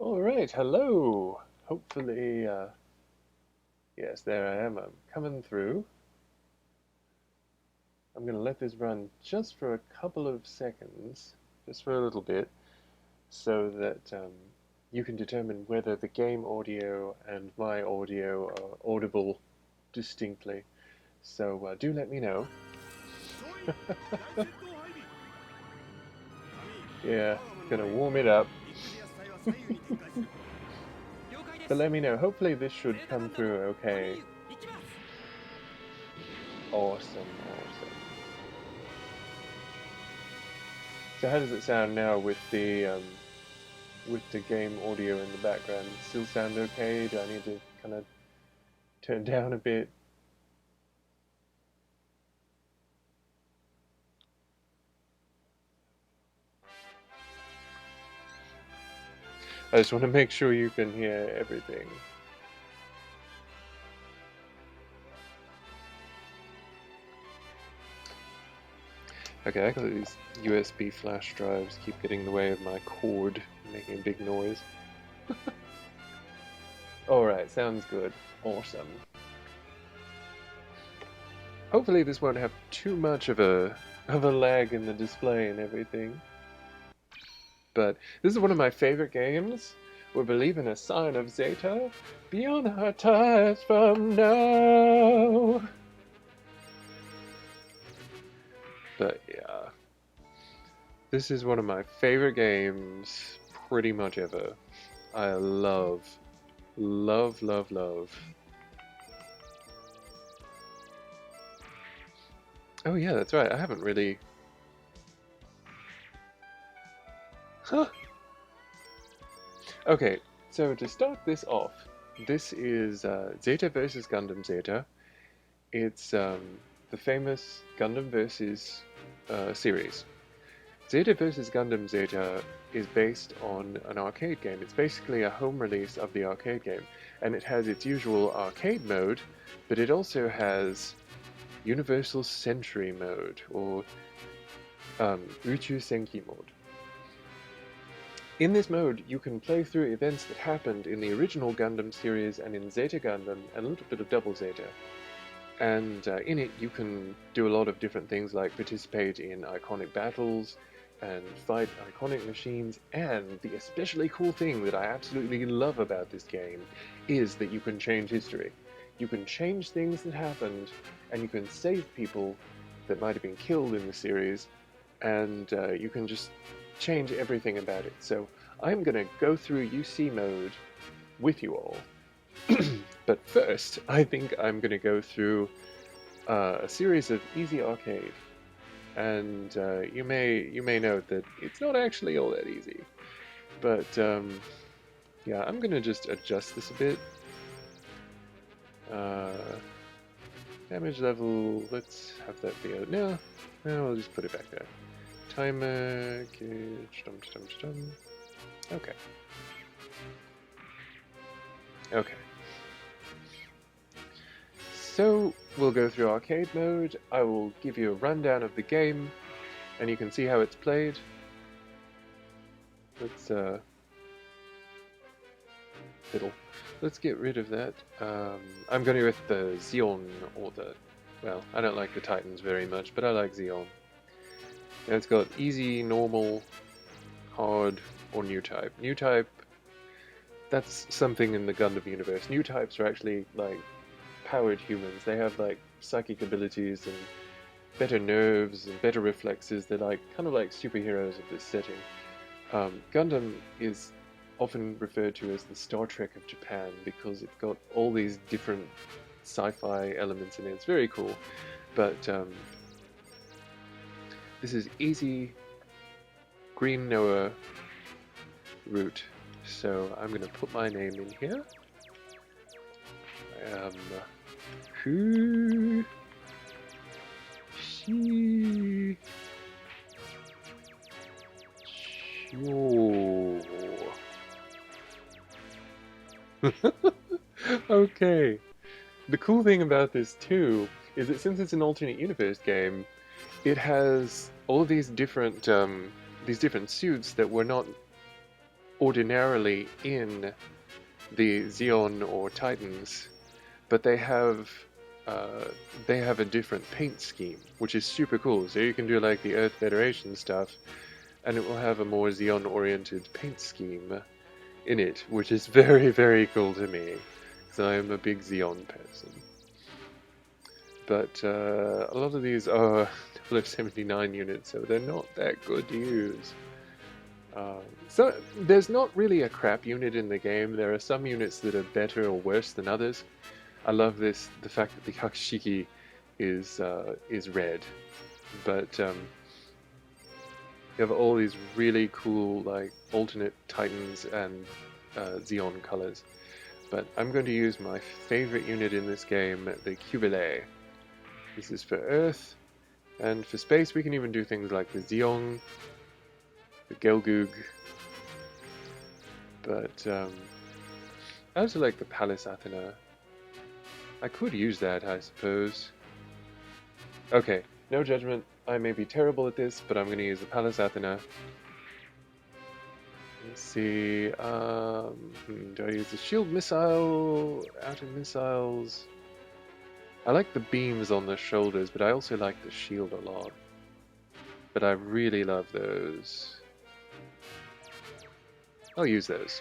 All right, hello. Hopefully, yes, there I am. I'm coming through. I'm going to let this run just for a couple of seconds, just for a little bit, so that you can determine whether the game audio and my audio are audible distinctly. So do let me know. Yeah, gonna warm it up. But let me know. Hopefully this should come through okay. Awesome, awesome. So how does it sound now with the game audio in the background? Still sound okay? Do I need to kind of turn down a bit? I just want to make sure you can hear everything. Okay, I got these USB flash drives keep getting in the way of my cord, making a big noise. Alright, sounds good. Awesome. Hopefully this won't have too much of a lag in the display and everything. But this is one of my favorite games. We believe in a sign of Zeta beyond our ties from now. But yeah, this is one of my favorite games pretty much ever. I love, love, love, love. Oh yeah, that's right. I haven't really. Huh. Okay, so to start this off, this is Zeta versus Gundam Zeta. It's the famous Gundam versus series. Zeta vs. Gundam Zeta is based on an arcade game. It's basically a home release of the arcade game, and it has its usual arcade mode, but it also has Universal Century mode, or Uchu Senki mode. In this mode, you can play through events that happened in the original Gundam series and in Zeta Gundam, and a little bit of Double Zeta. And in it, you can do a lot of different things like participate in iconic battles and fight iconic machines. And the especially cool thing that I absolutely love about this game is that you can change history. You can change things that happened, and you can save people that might have been killed in the series, and you can just change everything about it. So I'm going to go through UC mode with you all. But first, I think I'm going to go through a series of easy arcade, and you may note that it's not actually all that easy. But yeah, I'm going to just adjust this a bit. Uh, Damage level, let's have that be out. No, I'll just put it back there. Timer, gauge, Okay. Okay. So, we'll go through arcade mode, I will give you a rundown of the game, and you can see how it's played. Let's, fiddle. Let's get rid of that. I'm going with the Xeon, or the, well, I don't like the Titans very much, but I like Xeon. And it's got easy, normal, hard, or new type. New type, that's something in the Gundam universe. New types are actually, like, powered humans. They have like psychic abilities and better nerves and better reflexes. They're like kind of like superheroes of this setting. Gundam is often referred to as the Star Trek of Japan because it's got all these different sci-fi elements in it. It's very cool. But this is easy Green Noah route. So I'm going to put my name in here. Who she sure. Okay. The cool thing about this too is that since it's an alternate universe game, it has all these different suits that were not ordinarily in the Xeon or Titans, but they have a different paint scheme, which is super cool. So you can do like the Earth Federation stuff, and it will have a more Xeon-oriented paint scheme in it, which is very, very cool to me, because I am a big Xeon person. But a lot of these are F79 units, so they're not that good to use. So there's not really a crap unit in the game. There are some units that are better or worse than others. I love the fact that the Hushicho is red, but you have all these really cool like alternate Titans and Xeon colors. But I'm going to use my favorite unit in this game, the Cubile. This is for Earth, and for space we can even do things like the Zeong, the Gelgoog, but I also like the Palace Athena. I could use that, I suppose. Okay, no judgment. I may be terrible at this, but I'm going to use the Palace Athena. Let's see. Do I use the shield missile? Outer missiles? I like the beams on the shoulders, but I also like the shield a lot. But I really love those. I'll use those.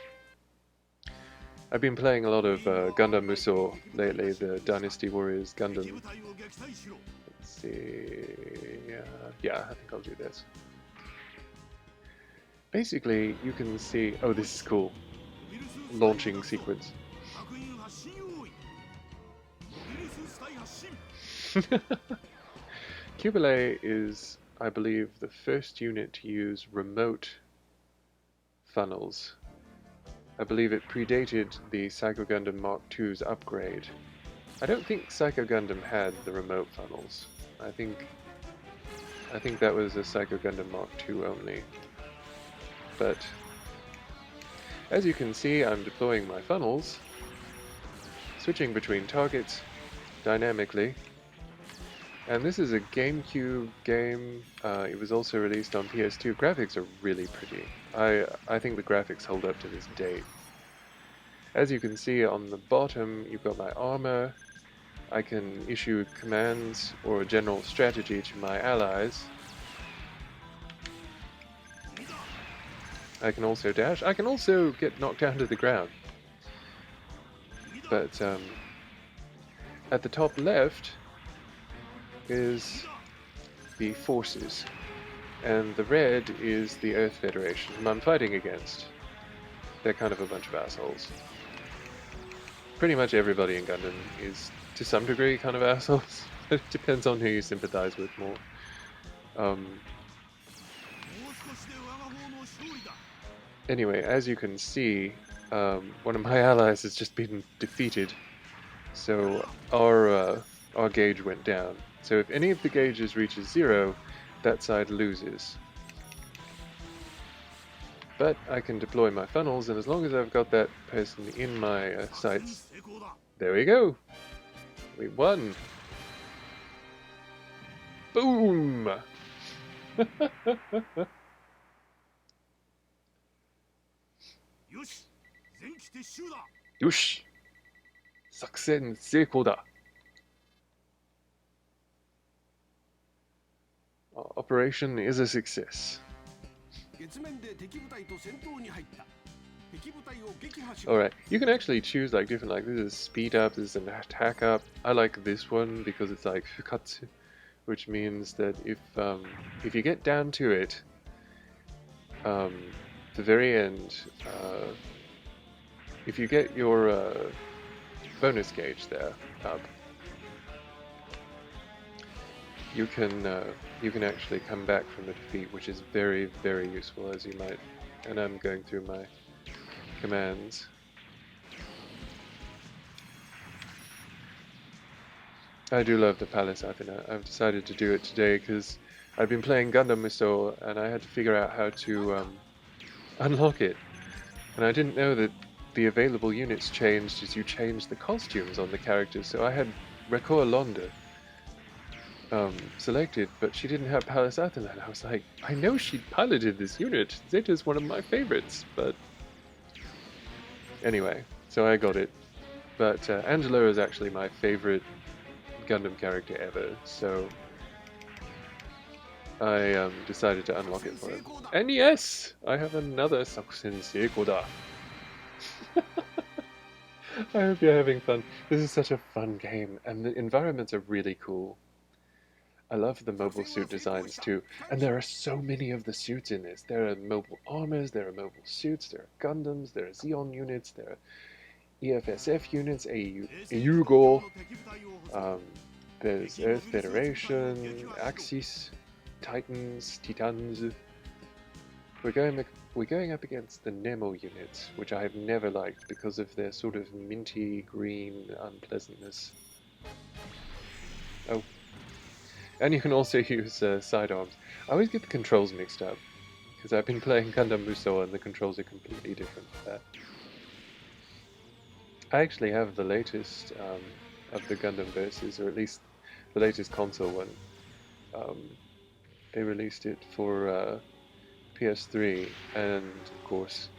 I've been playing a lot of Gundam Musou lately, the Dynasty Warriors Gundam. Let's see... yeah, I think I'll do this. Basically, you can see... oh, this is cool. Launching sequence. Cubile is, I believe, the first unit to use remote funnels. I believe it predated the Psycho Gundam Mark II's upgrade. I don't think Psycho Gundam had the remote funnels. I think that was a Psycho Gundam Mark II only. But as you can see, I'm deploying my funnels, switching between targets dynamically. And this is a GameCube game. It was also released on PS2. Graphics are really pretty. I think the graphics hold up to this date. As you can see on the bottom, you've got my armor. I can issue commands or a general strategy to my allies. I can also dash. I can also get knocked down to the ground. But at the top left is the forces, and the red is the Earth Federation, whom I'm fighting against. They're kind of a bunch of assholes. Pretty much everybody in Gundam is, to some degree, kind of assholes. It depends on who you sympathize with more. Anyway, as you can see, one of my allies has just been defeated, so our gauge went down. So if any of the gauges reaches 0, that side loses. But I can deploy my funnels, and as long as I've got that person in my sights, there we go! We won! Boom! Yosh! 作戦成功だ! Operation is a success. Alright, you can actually choose like different, like this is speed up, this is an attack up. I like this one because it's like fukatsu, which means that if you get down to it, the very end, if you get your bonus gauge there up, you can actually come back from a defeat, which is very, very useful, as you might. And I'm going through my commands. I do love the Palace Athena. I've decided to do it today because I've been playing Gundam Musou and I had to figure out how to unlock it. And I didn't know that the available units changed as you change the costumes on the characters, so I had Rekoa Londa selected, but she didn't have Palace Athena, and I was like, I know she piloted this unit. Zeta's one of my favorites, but Anyway, so I got it. But Angelo is actually my favorite Gundam character ever, so I decided to unlock it for him. And yes, I have another Sakusen Seiko da. I hope you're having fun. This is such a fun game, and the environments are really cool. I love the mobile suit designs too, and there are so many of the suits in this. There are mobile armors, there are mobile suits, there are Gundams, there are Xeon units, there are EFSF units, AUGO, um, there's Earth Federation, Axis, Titans, Titans. We're going up against the Nemo units, which I have never liked because of their sort of minty green unpleasantness. Oh, and you can also use sidearms. I always get the controls mixed up because I've been playing Gundam Musou and the controls are completely different. I actually have the latest of the Gundam verses, or at least the latest console one. Um, they released it for PS3, and of course,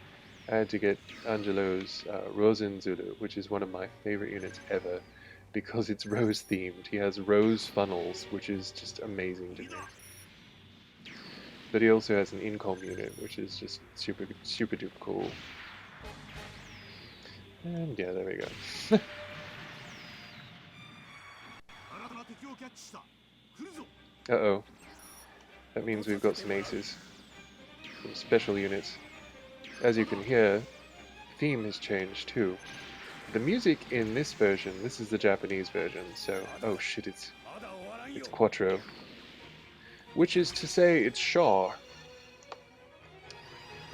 I had to get Angelo's Rosen Zulu, which is one of my favorite units ever, because it's rose themed. He has rose funnels, which is just amazing to me. But he also has an Incom unit, which is just super duper cool. And yeah, there we go. Uh-oh. That means we've got some aces. Some special units. As you can hear, theme has changed too. The music in this version, this is the Japanese version, so oh shit, it's Quattro, which is to say it's Shaw.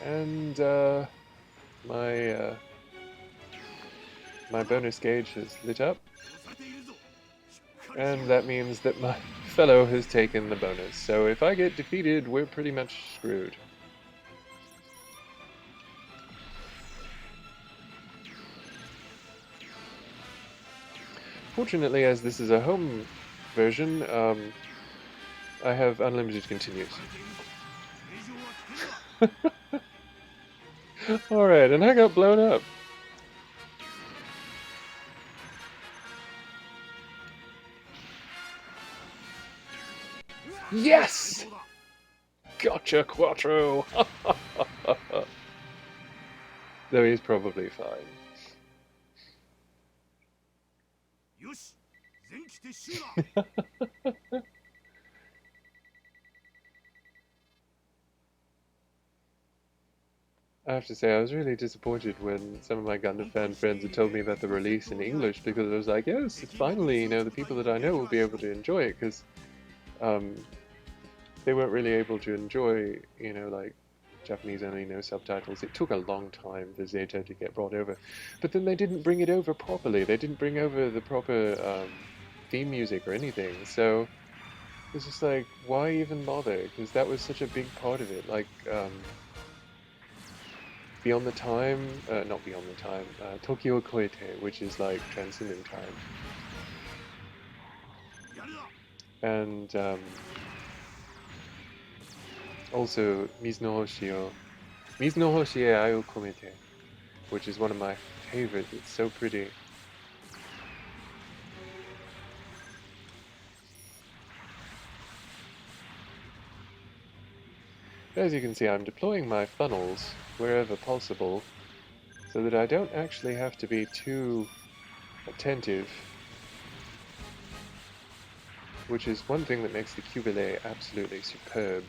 And my bonus gauge has lit up, and that means that my fellow has taken the bonus. So if I get defeated, we're pretty much screwed. Fortunately, as this is a home version, I have unlimited continues. Alright, and I got blown up. Yes! Gotcha, Quattro! Though he's probably fine. I have to say, I was really disappointed when some of my Gundam fan friends had told me about the release in English, because I was like, yes, finally, you know, the people that I know will be able to enjoy it, because they weren't really able to enjoy, you know, like, Japanese only, no subtitles. It took a long time for Zeta to get brought over. But then they didn't bring it over properly. They didn't bring over the proper theme music or anything. So it's just like, why even bother? Because that was such a big part of it. Like, Beyond the Time, not Beyond the Time, Tokyo Koete, which is like Transcendent Time. And also Mizu no Hoshi e Ai o Komete, which is one of my favorites. It's so pretty. As you can see, I'm deploying my funnels wherever possible, so that I don't actually have to be too attentive, which is one thing that makes the Cubile absolutely superb.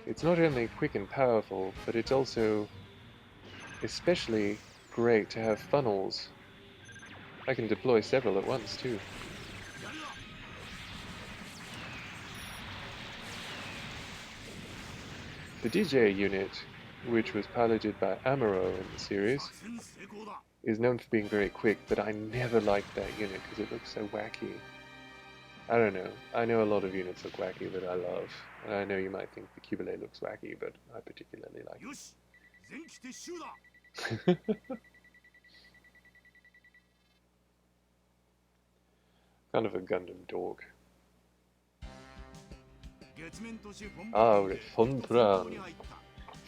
It's not only quick and powerful, but it's also especially great to have funnels. I can deploy several at once too. The DJ unit, which was piloted by Amuro in the series, is known for being very quick, but I never liked that unit because it looks so wacky. I don't know. I know a lot of units look wacky that I love, and I know you might think the Cubile looks wacky, but I particularly like it. Kind of a Gundam dog. Ah, 우리 폰프랑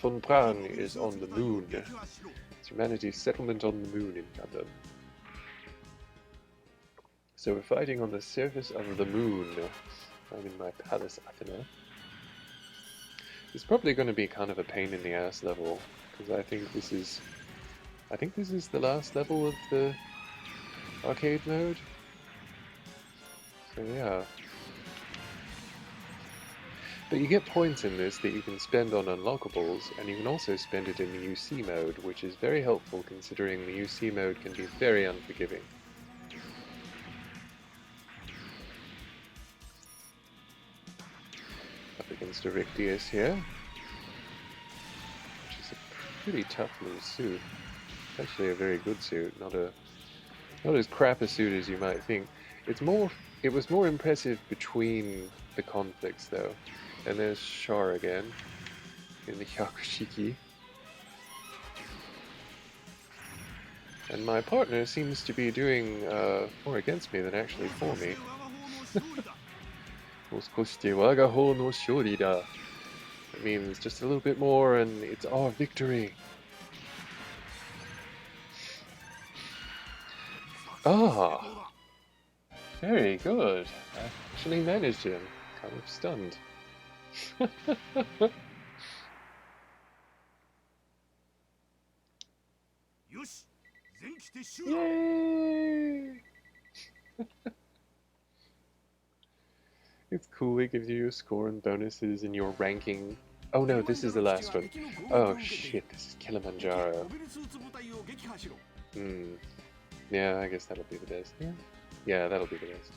Von Braun is on the moon. It's humanity's settlement on the moon in Gundam. So we're fighting on the surface of the moon. I'm in my palace, Athena. It's probably going to be kind of a pain in the ass level, because I think this is the last level of the arcade mode. So yeah. But you get points in this that you can spend on unlockables, and you can also spend it in the UC mode, which is very helpful considering the UC mode can be very unforgiving. Up against a Rick Diaz here, which is a pretty tough little suit. Actually a very good suit, not as crap a suit as you might think. It was more impressive between the conflicts though. And there's Char again in the Hyakushiki. And my partner seems to be doing more against me than actually for me. It means just a little bit more and it's our victory. Ah, very good. I actually managed him. Kind of stunned. Yay! It's cool, it gives you a score and bonuses in your ranking. Oh no, this is the last one. Oh shit, this is Kilimanjaro. Yeah, I guess that'll be the best. Yeah, that'll be the best.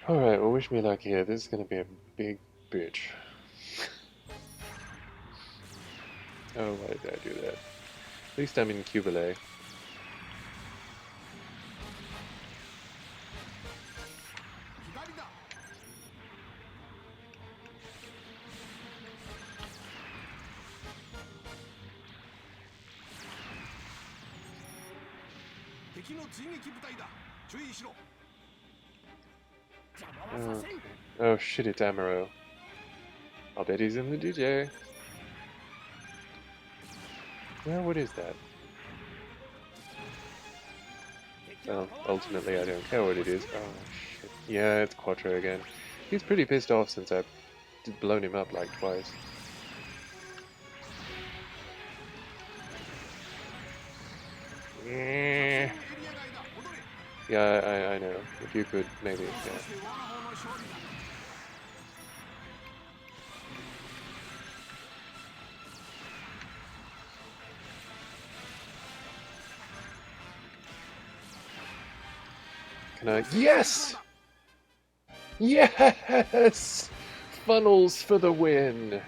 Alright, well wish me luck here. This is gonna be a big bitch. Oh, why did I do that? At least I'm in Cubile. Okay. Oh shit, it's Amaro. I'll bet he's in the DJ. Well, what is that? Well, ultimately I don't care what it is. Oh shit. Yeah, it's Quattro again. He's pretty pissed off since I've blown him up like twice. Yeah, I know. If you could, maybe, yeah. Can I? Yes! Yes! Funnels for the win!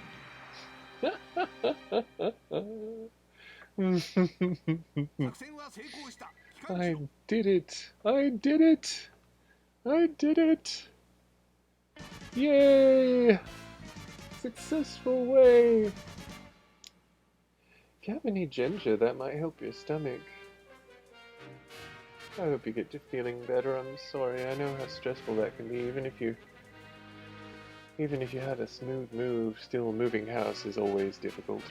I did it! I did it! I did it! Yay! Successful way! If you have any ginger, that might help your stomach. I hope you get to feeling better. I'm sorry. I know how stressful that can be. Even if you had a smooth move, still moving house is always difficult.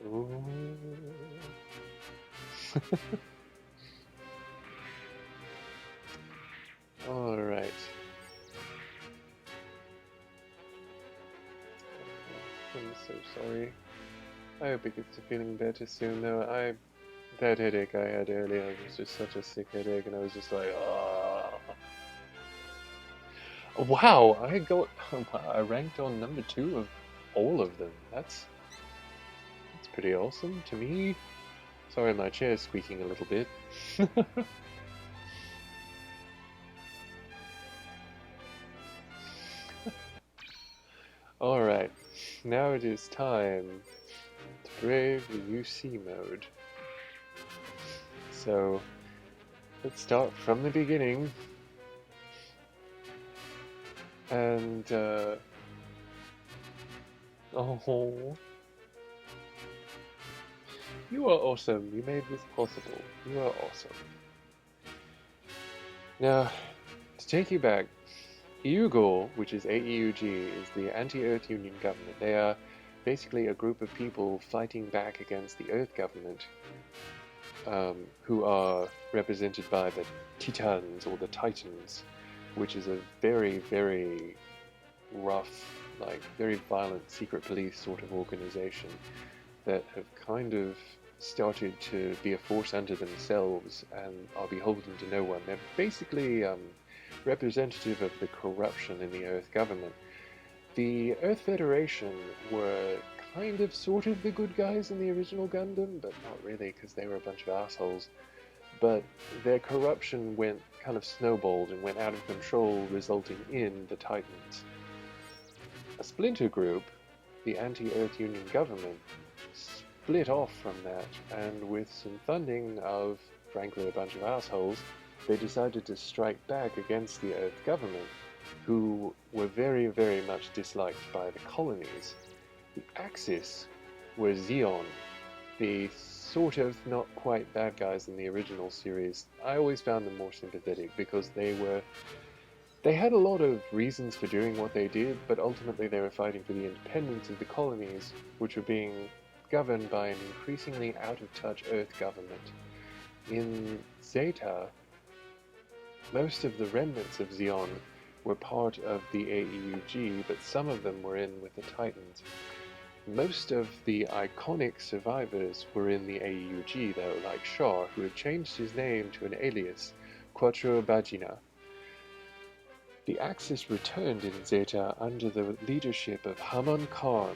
Ooh. All right. I'm so sorry. I hope it gets to feeling better soon, though. That headache I had earlier was just such a sick headache, and I was just like, ah. Wow, I ranked on number 2 of all of them. That's pretty awesome to me. Sorry, my chair's squeaking a little bit. Alright, now it is time to brave the UC mode. So, let's start from the beginning. And, oh, you are awesome. You made this possible. You are awesome. Now, to take you back EUGOR, which is AEUG, is the anti-Earth Union government. They are basically a group of people fighting back against the Earth government, who are represented by the Titans or the Titans, which is a very, very rough, like very violent secret police sort of organization that have kind of started to be a force unto themselves and are beholden to no one. They're basically representative of the corruption in the Earth government. The Earth Federation were kind of sort of the good guys in the original Gundam, but not really because they were a bunch of assholes. But their corruption went kind of snowballed and went out of control, resulting in the Titans. A splinter group, the anti-Earth Union government, split off from that, and with some funding of, frankly, a bunch of assholes, they decided to strike back against the Earth government, who were very, very much disliked by the colonies. The Axis were Zeon, the sort of not quite bad guys in the original series. I always found them more sympathetic because they had a lot of reasons for doing what they did, but ultimately they were fighting for the independence of the colonies, which were being governed by an increasingly out-of-touch Earth government. In Zeta, most of the remnants of Zeon were part of the AEUG, but some of them were in with the Titans. Most of the iconic survivors were in the AEUG, though, like Shaw, who had changed his name to an alias, Quattro Bagina. The Axis returned in Zeta under the leadership of Hamon Khan,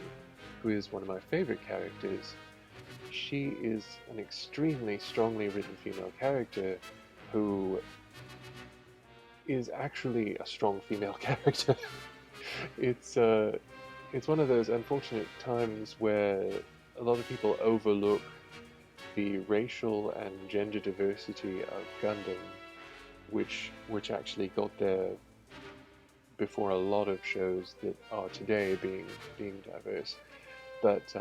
who is one of my favorite characters. She is an extremely strongly written female character who is actually a strong female character. It's one of those unfortunate times where a lot of people overlook the racial and gender diversity of Gundam, which actually got there before a lot of shows that are today being diverse. But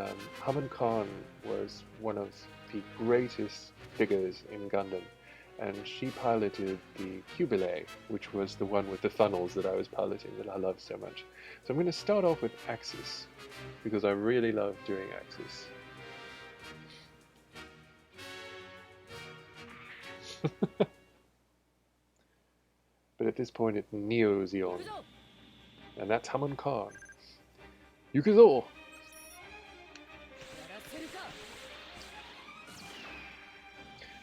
Hamon Khan was one of the greatest figures in Gundam, and she piloted the Cubile, which was the one with the funnels that I was piloting that I love so much. So I'm going to start off with Axis, because I really love doing Axis. But at this point it's Neo Zeon, and that's Hamon Khan. Yukuzo!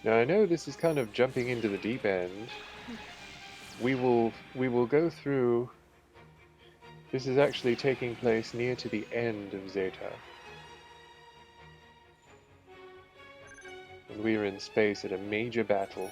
Now I know this is kind of jumping into the deep end. We will go through. This is actually taking place near to the end of Zeta. And we are in space at a major battle.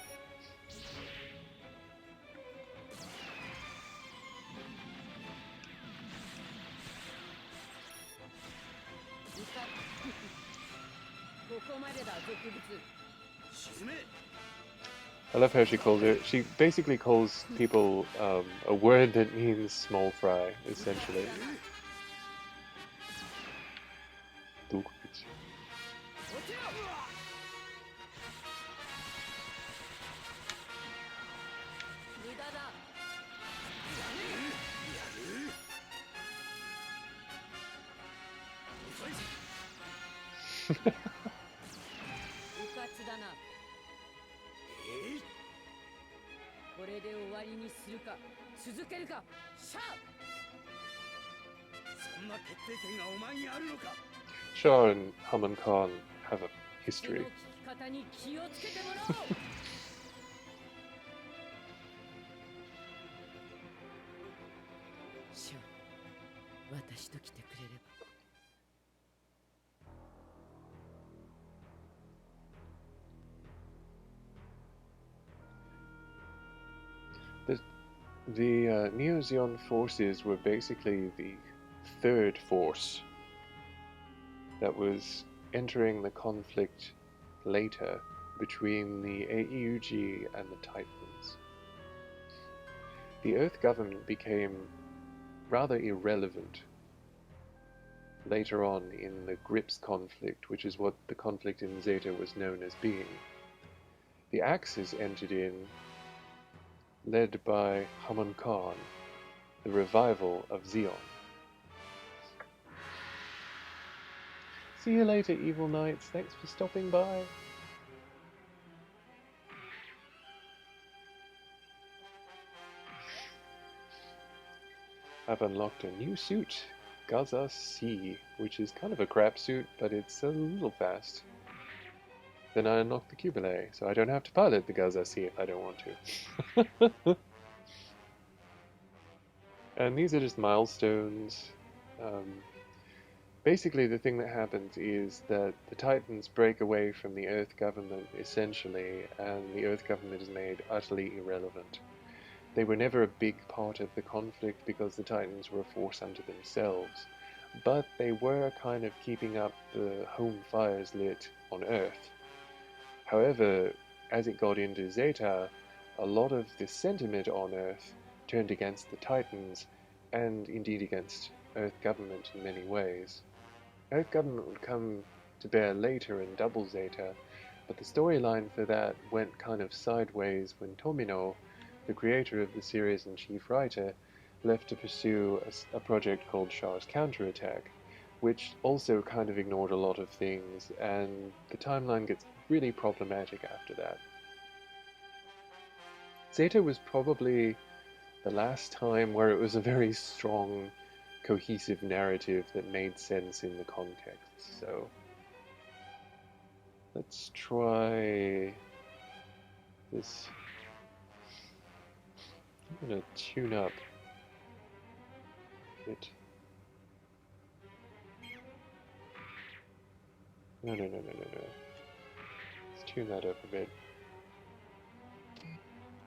I love how she calls it. She basically calls people a word that means small fry, essentially. Shaw and Hamon Khan have a history. The Neo Zeon forces were basically the third force that was entering the conflict later between the AEUG and the Titans. The Earth government became rather irrelevant later on in the Grips conflict, which is what the conflict in Zeta was known as being. The Axis entered in, led by Hamon Khan, the revival of Zeon. See you later, evil knights. Thanks for stopping by. I've unlocked a new suit, Gaza C, which is kind of a crap suit, but it's a little fast. Then I unlocked the Cubile, so I don't have to pilot the Gaza C if I don't want to. And these are just milestones. Basically, the thing that happens is that the Titans break away from the Earth government, essentially, and the Earth government is made utterly irrelevant. They were never a big part of the conflict because the Titans were a force unto themselves, but they were kind of keeping up the home fires lit on Earth. However, as it got into Zeta, a lot of the sentiment on Earth turned against the Titans, and indeed against Earth government in many ways. Earth government would come to bear later in Double Zeta, but the storyline for that went kind of sideways when Tomino, the creator of the series and chief writer, left to pursue a project called Char's Counterattack, which also kind of ignored a lot of things, and the timeline gets really problematic after that. Zeta was probably the last time where it was a very strong, cohesive narrative that made sense in the context, so let's try this. I'm gonna tune up it. No. Let's tune that up a bit.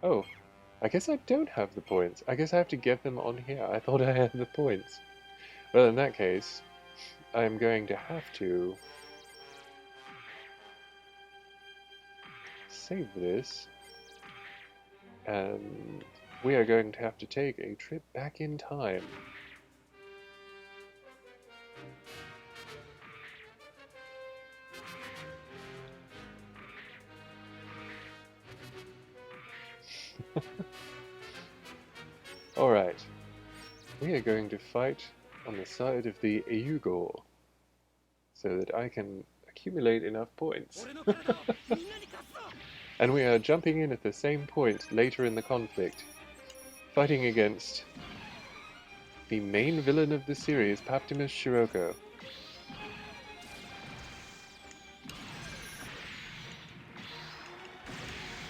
Oh, I guess I don't have the points. I guess I have to get them on here. I thought I had the points. Well, in that case, I'm going to have to save this, and we are going to have to take a trip back in time. Alright, we are going to fight on the side of the Eugor, so that I can accumulate enough points. And we are jumping in at the same point later in the conflict, fighting against the main villain of the series, Paptimus Shiroko.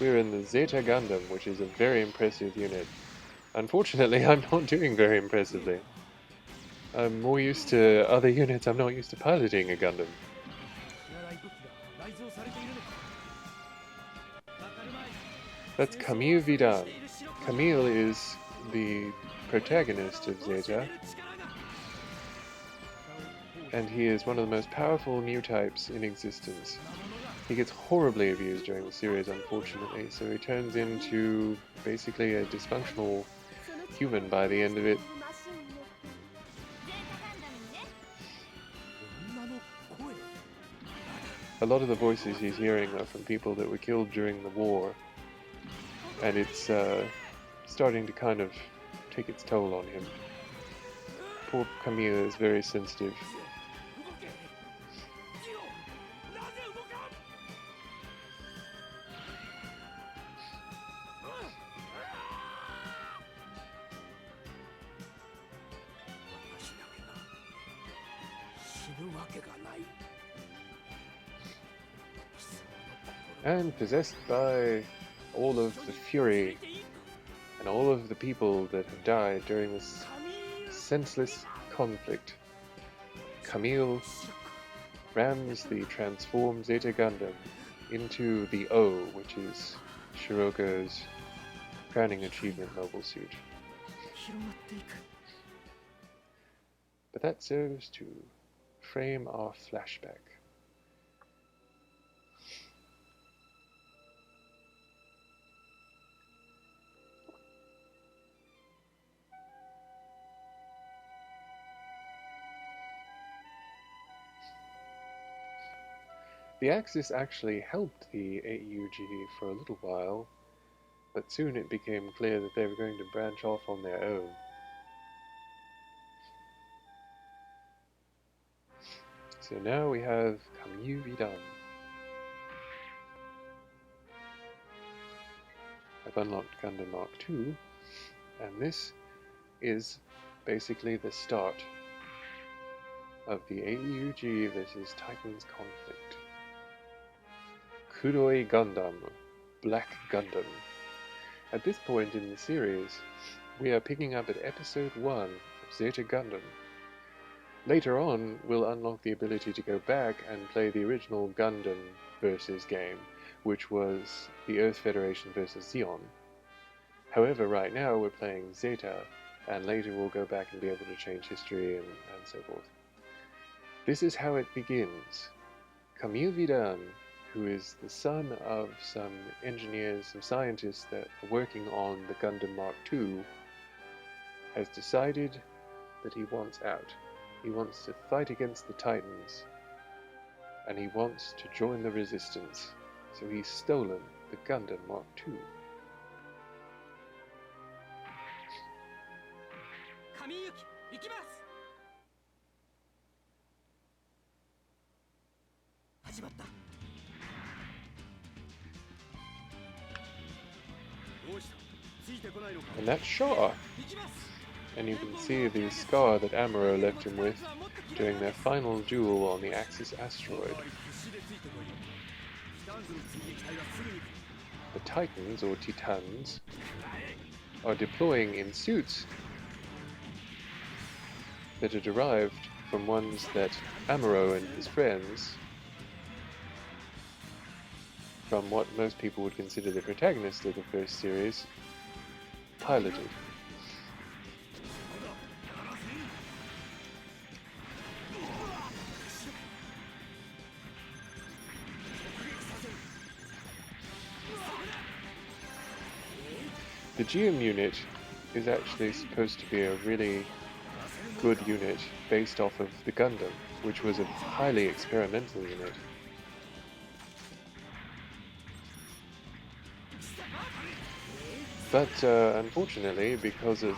We're in the Zeta Gundam, which is a very impressive unit. Unfortunately, I'm not doing very impressively. I'm more used to other units, I'm not used to piloting a Gundam. That's Camille Vidan. Camille is the protagonist of Zeta, and he is one of the most powerful new types in existence. He gets horribly abused during the series, unfortunately, so he turns into basically a dysfunctional human by the end of it. A lot of the voices he's hearing are from people that were killed during the war, and it's starting to kind of take its toll on him. Poor Camille is very sensitive. And possessed by all of the fury and all of the people that have died during this senseless conflict, Camille rams the transformed Zeta Gundam into the O, which is Shiroko's crowning achievement mobile suit. But that serves to frame our flashback. The Axis actually helped the AUG for a little while, but soon it became clear that they were going to branch off on their own. So now we have Kamyu Vidan. I've unlocked Gundam Mark II, and this is basically the start of the AEUG versus Titans conflict. Kuroi Gundam, Black Gundam. At this point in the series, we are picking up at episode 1 of Zeta Gundam. Later on, we'll unlock the ability to go back and play the original Gundam versus game, which was the Earth Federation versus Zeon. However, right now we're playing Zeta, and later we'll go back and be able to change history and so forth. This is how it begins. Kamyu Vidan, who is the son of some engineers, some scientists that are working on the Gundam Mark II, has decided that he wants out. He wants to fight against the Titans, and he wants to join the resistance. So he's stolen the Gundam Mark II. And that's Shaw. And you can see the scar that Amuro left him with during their final duel on the Axis asteroid. The Titans, or Titans, are deploying in suits that are derived from ones that Amuro and his friends, from what most people would consider the protagonist of the first series, piloted. The GM unit is actually supposed to be a really good unit based off of the Gundam, which was a highly experimental unit. But unfortunately, because of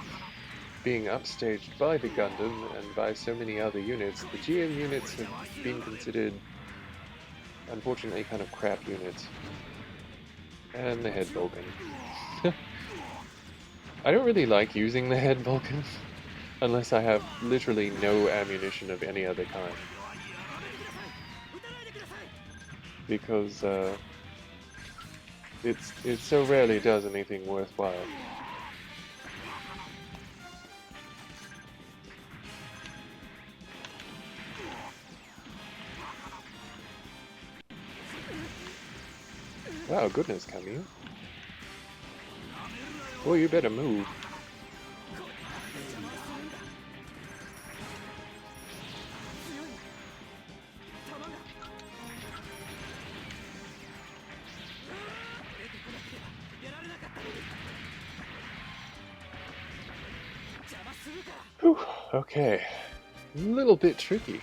being upstaged by the Gundam and by so many other units, the GM units have been considered, unfortunately, kind of crap units. And the head Vulcan. I don't really like using the head Vulcan, unless I have literally no ammunition of any other kind. Because it so rarely does anything worthwhile. Wow, goodness, Kamyu. Well, you better move. Whew, okay. A little bit tricky.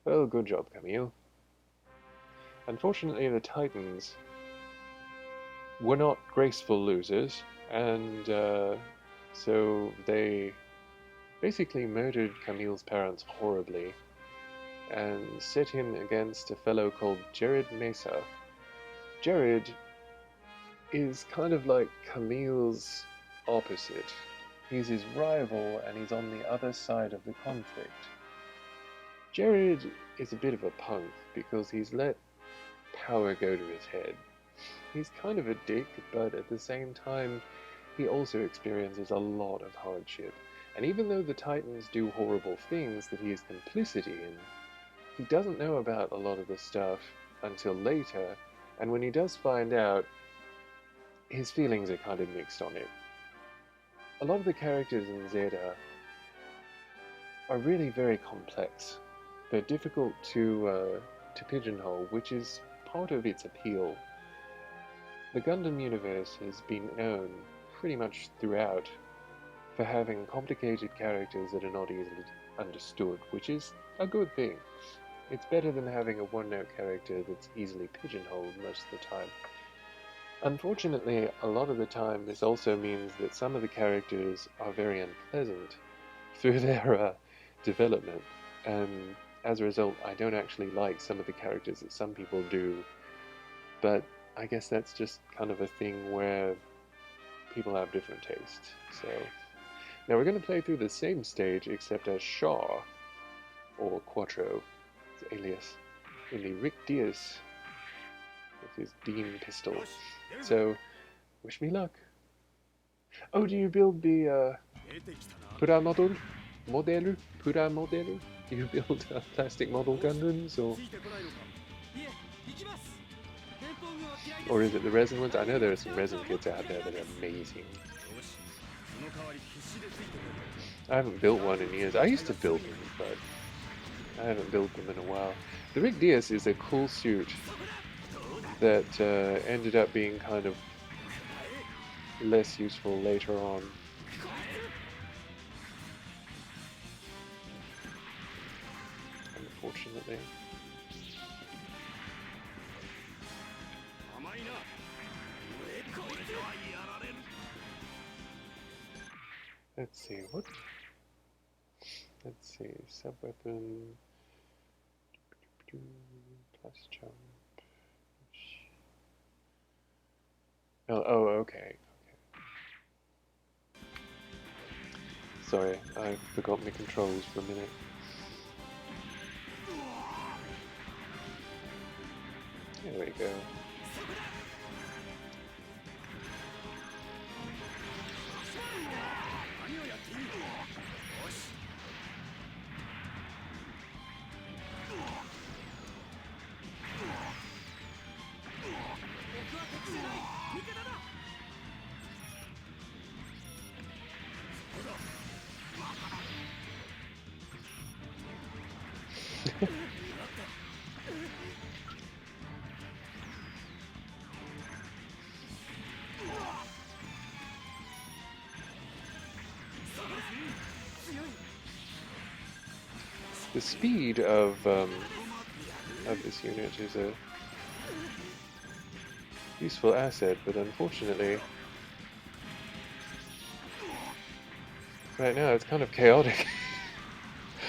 Well, good job, Kamyu. Unfortunately, the Titans were not graceful losers, and so they basically murdered Camille's parents horribly and set him against a fellow called Jared Mesa. Jared is kind of like Camille's opposite. He's his rival, and he's on the other side of the conflict. Jared is a bit of a punk because he's let power go to his head. He's kind of a dick, but at the same time, he also experiences a lot of hardship. And even though the Titans do horrible things that he is complicit in, he doesn't know about a lot of the stuff until later, and when he does find out, his feelings are kind of mixed on it. A lot of the characters in Zeta are really very complex. They're difficult to pigeonhole, which is part of its appeal. The Gundam universe has been known pretty much throughout for having complicated characters that are not easily understood, which is a good thing. It's better than having a one-note character that's easily pigeonholed most of the time. Unfortunately, a lot of the time this also means that some of the characters are very unpleasant through their development, and as a result I don't actually like some of the characters that some people do, but I guess that's just kind of a thing where people have different tastes. So now we're going to play through the same stage except as Shaw, or Quattro, his alias, in the Rick Diaz with his Dean pistol. So, wish me luck. Oh, do you build the Pura model? Pura model? Do you build plastic model Gundams, or is it the resin ones? I know there are some resin kits out there that are amazing. I haven't built one in years. I used to build them, but I haven't built them in a while. The Rick Diaz is a cool suit that ended up being kind of less useful later on. Unfortunately. Let's see, what? Let's see, sub-weapon, plus jump. Oh, okay. Sorry, I forgot my controls for a minute. There we go. The speed of this unit is a useful asset, but unfortunately, right now it's kind of chaotic.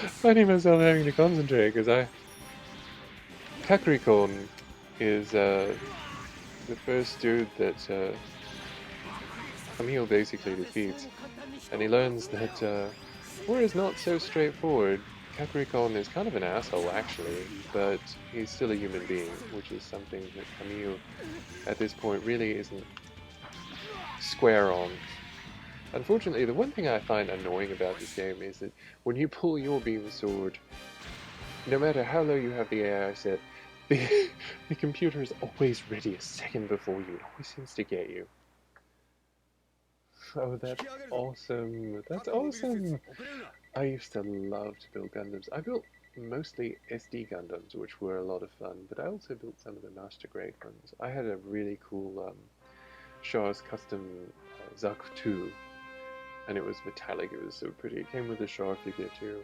Finding myself having to concentrate because Kakarikon is the first dude that Camille basically defeats, and he learns that war is not so straightforward. Kakarikon is kind of an asshole actually, but he's still a human being, which is something that Camille at this point really isn't square on. Unfortunately, the one thing I find annoying about this game is that when you pull your beam sword, no matter how low you have the AI set, the computer is always ready a second before you. It always seems to get you. Oh, that's awesome. That's awesome. I used to love to build Gundams. I built mostly SD Gundams, which were a lot of fun, but I also built some of the Master Grade ones. I had a really cool Shaw's custom Zaku 2, and it was metallic. It was so pretty. It came with a Shaw figure too.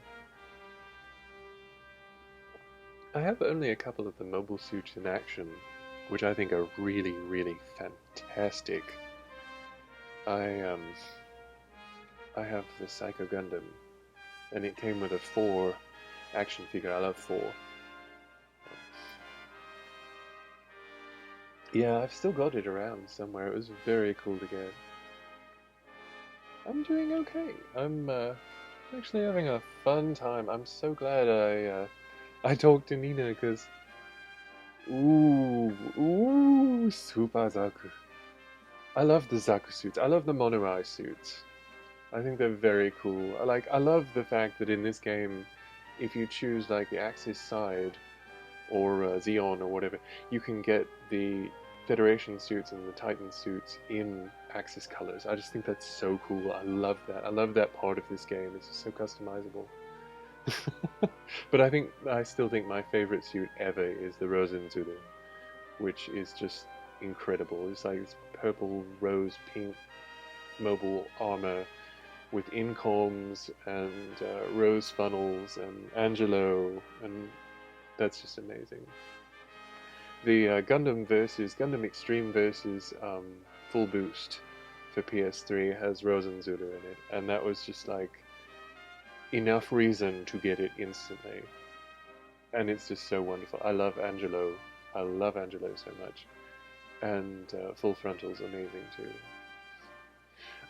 I have only a couple of the mobile suits in action, which I think are really, really fantastic. I have the Psycho Gundam, and it came with a 4 action figure. I love 4. Yeah, I've still got it around somewhere. It was very cool to get. I'm doing okay. I'm actually having a fun time. I'm so glad I talked to Nina because Super Zaku. I love the Zaku suits. I love the Monorai suits. I think they're very cool. I love the fact that in this game, if you choose like the Axis side or Xeon or whatever, you can get the Federation suits and the Titan suits in Axis colors. I just think that's so cool. I love that. I love that part of this game. It's just so customizable. But I still think my favorite suit ever is the Rosenzude, which is just incredible. It's like this purple, rose, pink mobile armor with incoms and rose funnels and Angelo and That's just amazing. The Gundam Extreme versus Full Boost for PS3 has Rosenzulu in it, and that was just like enough reason to get it instantly. And it's just so wonderful. I love Angelo. I love Angelo so much. And Full Frontal's amazing too.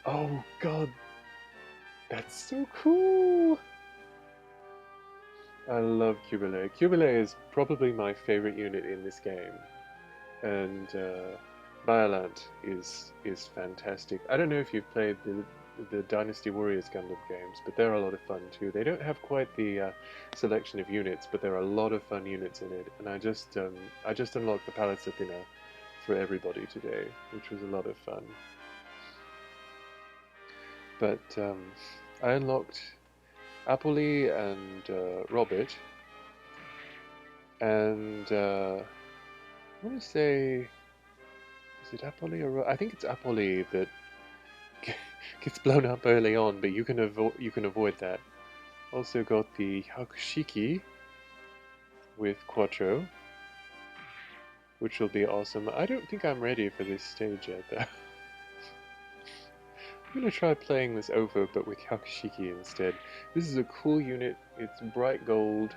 Oh god, that's so cool! I love Cubile. Cubile is probably my favorite unit in this game, and Biolant is fantastic. I don't know if you've played the Dynasty Warriors Gundam games, but they're a lot of fun too. They don't have quite the selection of units, but there are a lot of fun units in it. And I just unlocked the Palacetina for everybody today, which was a lot of fun. But I unlocked Apolly and Robert, and I want to say, is it Apolly or I think it's Apolly that gets blown up early on, but you can avoid that. Also got the Hushicho with Quattro, which will be awesome. I don't think I'm ready for this stage yet, though. I'm going to try playing this over, but with Hushicho instead. This is a cool unit. It's bright gold.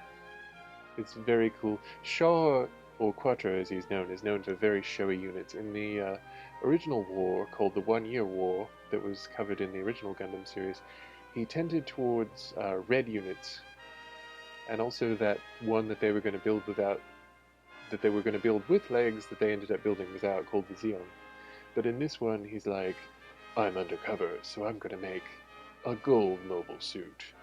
It's very cool. Shaw, or Quattro as he's known, is known for very showy units. In the original war, called the 1 Year War, that was covered in the original Gundam series, he tended towards red units, and also that one that they were going to build with legs that they ended up building without, called the Zeon. But in this one, he's like, I'm undercover, so I'm going to make a gold mobile suit.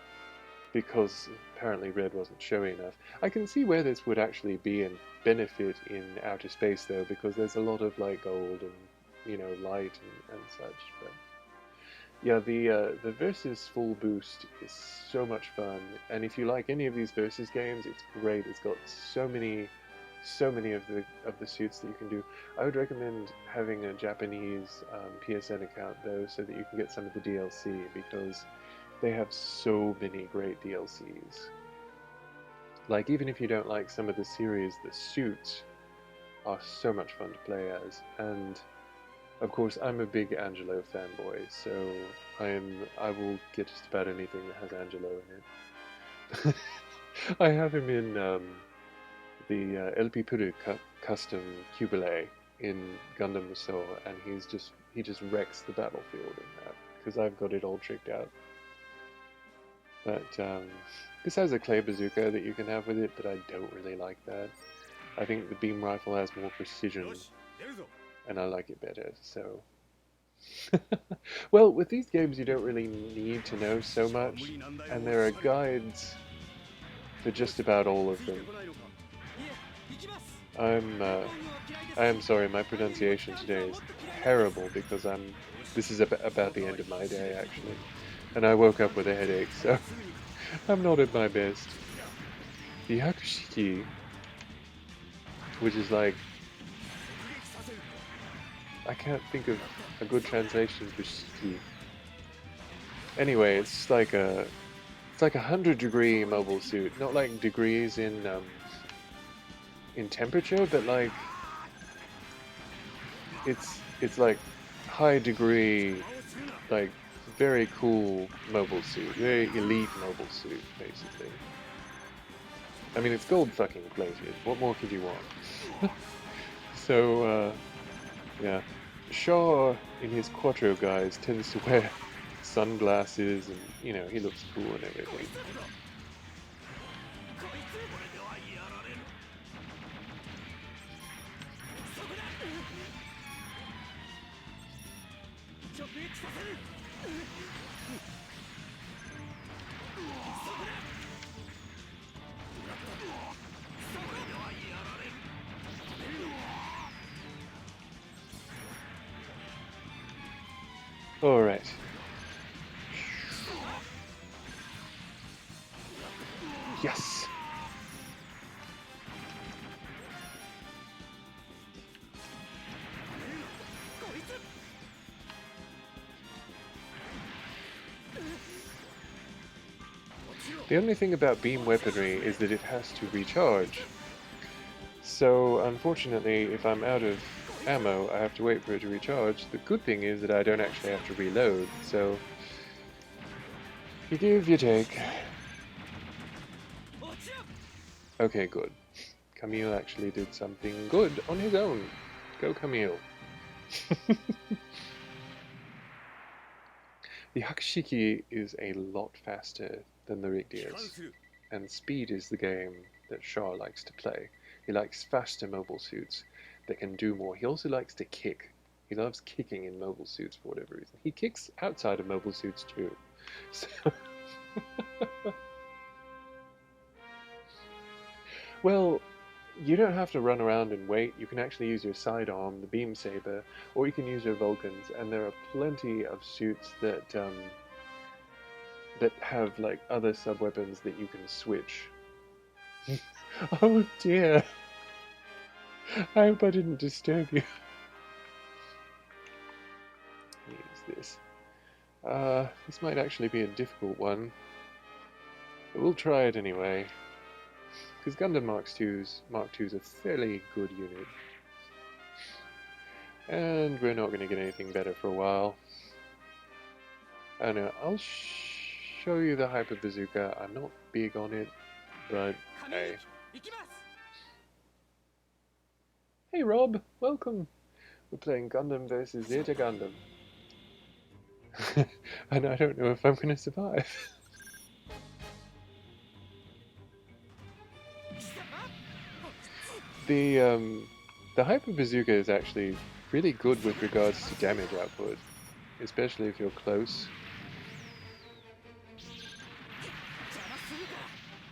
Because apparently red wasn't showy enough. I can see where this would actually be a benefit in outer space, though, because there's a lot of like gold and, you know, light and such. But yeah, the Versus Full Boost is so much fun, and if you like any of these Versus games, it's great. It's got so many of the suits that you can do. I would recommend having a Japanese PSN account though, so that you can get some of the DLC, because they have so many great DLCs. Like, even if you don't like some of the series, the suits are so much fun to play as. And of course, I'm a big Angelo fanboy, so I will get just about anything that has Angelo in it. I have him in the LP Puru custom Cubile in Gundam Musou, and he just wrecks the battlefield in that, because I've got it all tricked out. But this has a clay bazooka that you can have with it, but I don't really like that. I think the beam rifle has more precision, and I like it better, so... Well, with these games you don't really need to know so much, and there are guides for just about all of them. I am sorry, my pronunciation today is terrible, because this is about the end of my day, actually. And I woke up with a headache, so I'm not at my best. The Hushicho, which is like... I can't think of a good translation for Shiki. Anyway, it's like a 100-degree mobile suit. Not like degrees in temperature, but like... It's like high degree, like very cool mobile suit, very elite mobile suit, basically. I mean, it's gold fucking plated. What more could you want? So, yeah. Shaw, in his Quattro guise, tends to wear sunglasses, and, you know, he looks cool and everything. Alright. Yes! The only thing about beam weaponry is that it has to recharge. So unfortunately, if I'm out of ammo, I have to wait for it to recharge. The good thing is that I don't actually have to reload, so you give, you take. Okay, good. Camille actually did something good on his own. Go Camille. The Hushicho is a lot faster than the Rigdias, and speed is the game that Shah likes to play. He likes faster mobile suits that can do more. He also likes to kick. He loves kicking in mobile suits for whatever reason. He kicks outside of mobile suits too. So well, you don't have to run around and wait. You can actually use your sidearm, the beam saber, or you can use your Vulcans, and there are plenty of suits that that have like other sub-weapons that you can switch. Oh dear. I hope I didn't disturb you. Use this. This might actually be a difficult one, but we'll try it anyway. Because Gundam Mark II's a fairly good unit. And we're not going to get anything better for a while. I know, I'll show you the Hyper Bazooka. I'm not big on it, but hey. Hey Rob, welcome! We're playing Gundam versus Z Gundam. And I don't know if I'm going to survive. The Hyper Bazooka is actually really good with regards to damage output, especially if you're close.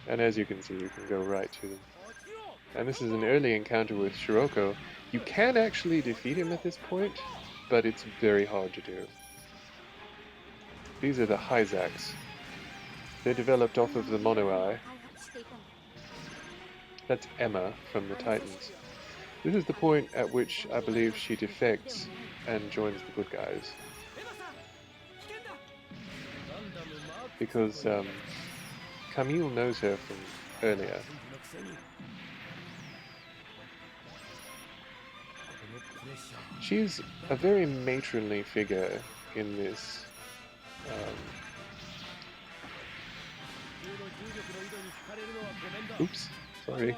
And as you can see, you can go right to them. And this is an early encounter with Shiroko. You can actually defeat him at this point, but it's very hard to do. These are the Hyzaks. They're developed off of the Mono-Eye. That's Emma from the Titans. This is the point at which I believe she defects and joins the good guys. Because Camille knows her from earlier. She's a very matronly figure in this. Oops, sorry.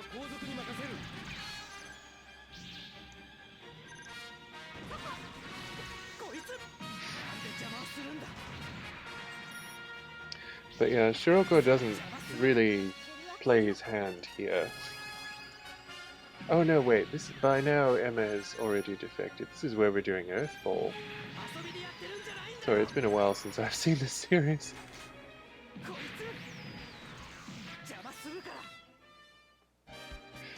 But yeah, Shiroko doesn't really play his hand here. Oh no, wait, this by now Emma is already defected. This is where we're doing Earthfall. Sorry, it's been a while since I've seen this series.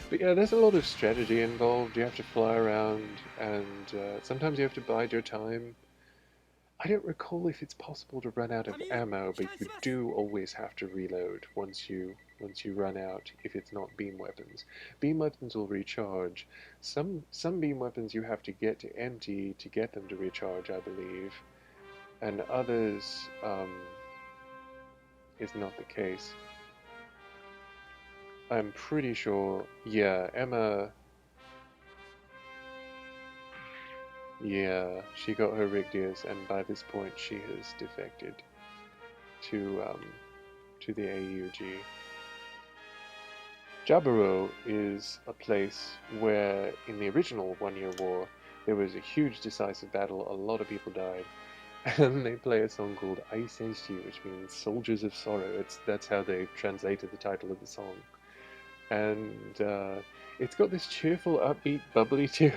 But yeah, there's a lot of strategy involved. You have to fly around, and sometimes you have to bide your time. I don't recall if it's possible to run out of ammo, but you do always have to reload once you run out, if it's not beam weapons. Beam weapons will recharge. Some beam weapons you have to get to empty to get them to recharge, I believe. And others is not the case. I'm pretty sure, yeah, Emma... Yeah, she got her Rigdias, and by this point she has defected to the AUG. Jaburo is a place where, in the original One-Year War, there was a huge decisive battle, a lot of people died, and they play a song called Aisenshi, which means Soldiers of Sorrow. That's how they translated the title of the song. And it's got this cheerful, upbeat, bubbly tune.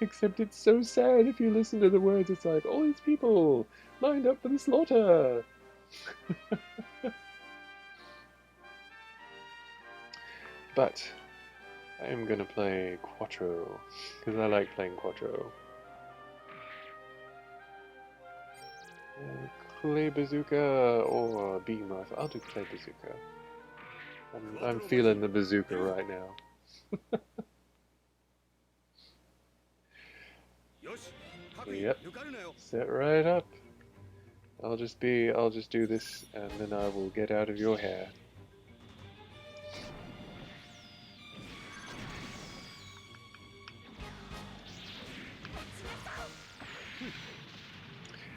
Except it's so sad if you listen to the words. It's like, all these people lined up for the slaughter. But I am going to play Quattro, because I like playing Quattro. Clay Bazooka or Beam Rifle. I'll do Clay Bazooka. I'm feeling the bazooka right now. Yep, set right up. I'll just do this, and then I will get out of your hair.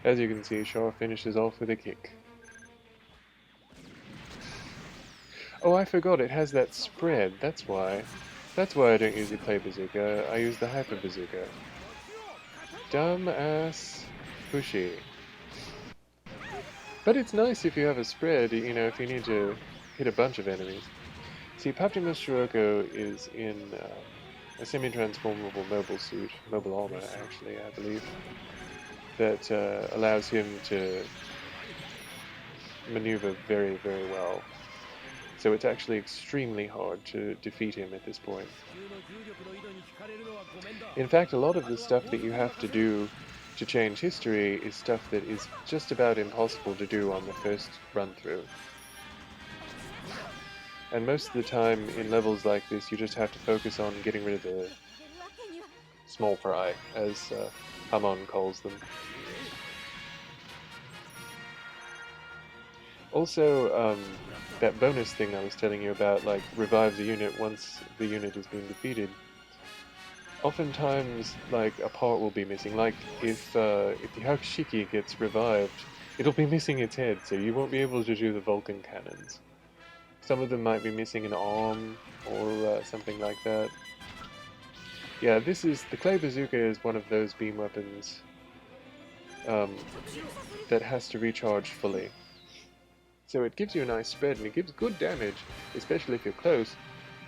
As you can see, Shaw finishes off with a kick. Oh, I forgot, it has that spread, that's why. That's why I don't use the clay bazooka, I use the hyper bazooka. Dumbass Hushi. But it's nice if you have a spread, you know, if you need to hit a bunch of enemies. See, Optimus Shiroko is in a semi-transformable mobile armor actually, I believe, that allows him to maneuver very, very well. So it's actually extremely hard to defeat him at this point. In fact, a lot of the stuff that you have to do to change history is stuff that is just about impossible to do on the first run-through. And most of the time in levels like this, you just have to focus on getting rid of the small fry, as Hamon calls them. Also, that bonus thing I was telling you about, like, revives a unit once the unit has been defeated. Oftentimes, like, a part will be missing. Like, if the Hushicho gets revived, it'll be missing its head, so you won't be able to do the Vulcan cannons. Some of them might be missing an arm, or something like that. Yeah, the clay bazooka is one of those beam weapons that has to recharge fully. So it gives you a nice spread, and it gives good damage, especially if you're close,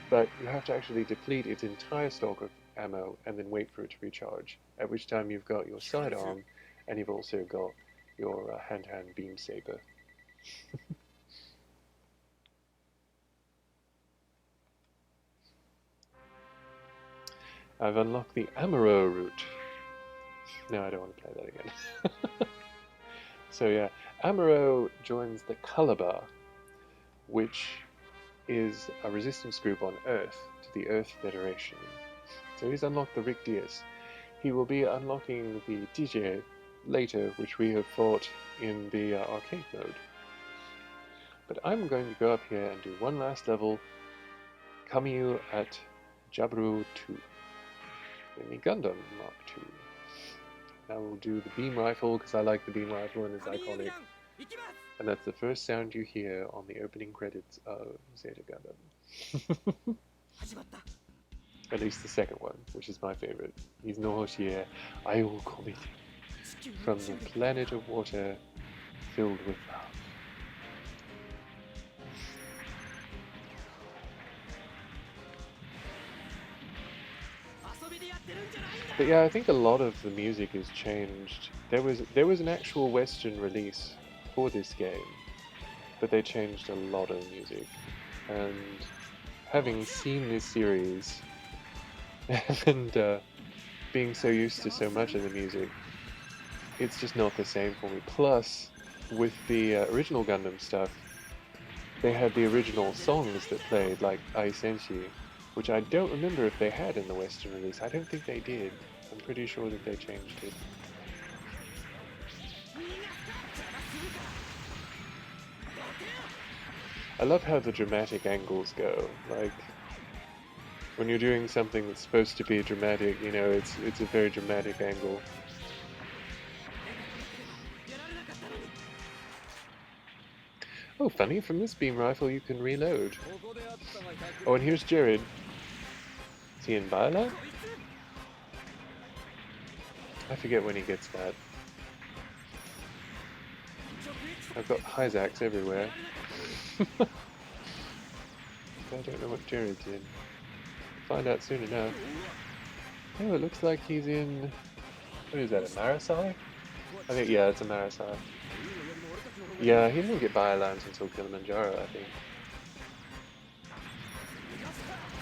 but you have to actually deplete its entire stock of ammo and then wait for it to recharge, at which time you've got your sidearm, and you've also got your hand-to-hand beam saber. I've unlocked the Amuro route. No, I don't want to play that again. So yeah, Amuro joins the Calabar, which is a resistance group on Earth to the Earth Federation. So he's unlocked the Rick Diaz. He will be unlocking the DJ later, which we have fought in the arcade mode. But I'm going to go up here and do one last level, Kamiyu at Jabru 2. In the Gundam Mark 2. I will do the beam rifle because I like the beam rifle and it's iconic. And that's the first sound you hear on the opening credits of Z Gundam. At least the second one, which is my favorite. He's no Hoshier, I will come from the planet of water filled with love. But yeah, I think a lot of the music has changed. There was an actual Western release for this game, but they changed a lot of music. And having seen this series and being so used to so much of the music, it's just not the same for me. Plus, with the original Gundam stuff, they had the original songs that played, like Ai Senshi, which I don't remember if they had in the Western release. I don't think they did. I'm pretty sure that they changed it. I love how the dramatic angles go. Like, when you're doing something that's supposed to be dramatic, you know, it's a very dramatic angle. Oh, funny, from this beam rifle you can reload. Oh, and here's Jared. Is he in Viola? I forget when he gets that. I've got Hyzax everywhere. I don't know what Jared's in. Find out soon enough. Oh, it looks like he's in... What is that, a Marasai? I think, yeah, it's a Marasai. Yeah, he didn't get Biolance until Kilimanjaro, I think.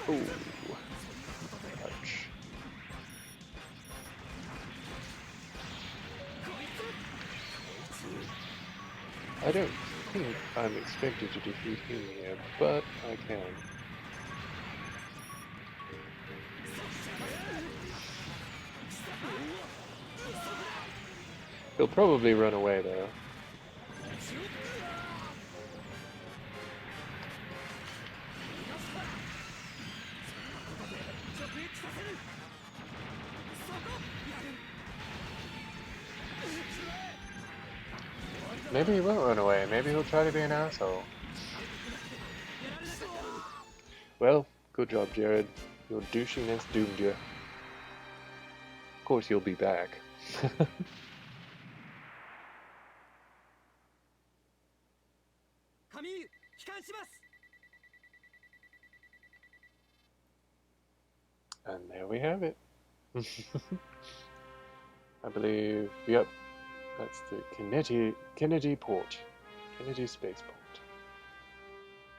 Ooh. Ouch. I don't think I'm expected to defeat him here, but I can. He'll probably run away though. Maybe he won't run away. Maybe he'll try to be an asshole. Well, good job, Jared. Your douchiness doomed you. Of course, you'll be back. And there we have it. I believe, yep, that's the Kennedy port. Kennedy spaceport.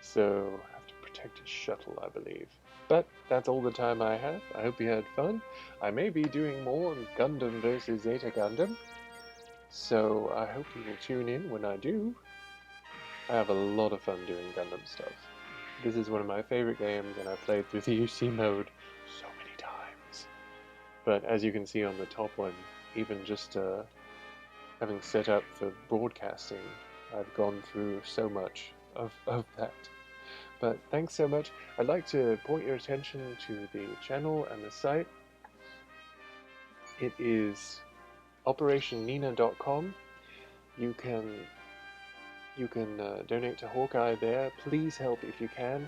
So, I have to protect his shuttle, I believe. But that's all the time I have. I hope you had fun. I may be doing more on Gundam versus Zeta Gundam. So, I hope you will tune in when I do. I have a lot of fun doing Gundam stuff. This is one of my favorite games, and I've played through the UC mode so many times. But as you can see on the top one, even just having set up for broadcasting, I've gone through so much of that. But thanks so much. I'd like to point your attention to the channel and the site. It is operationnina.com. You can donate to Hawkeye there. Please help if you can.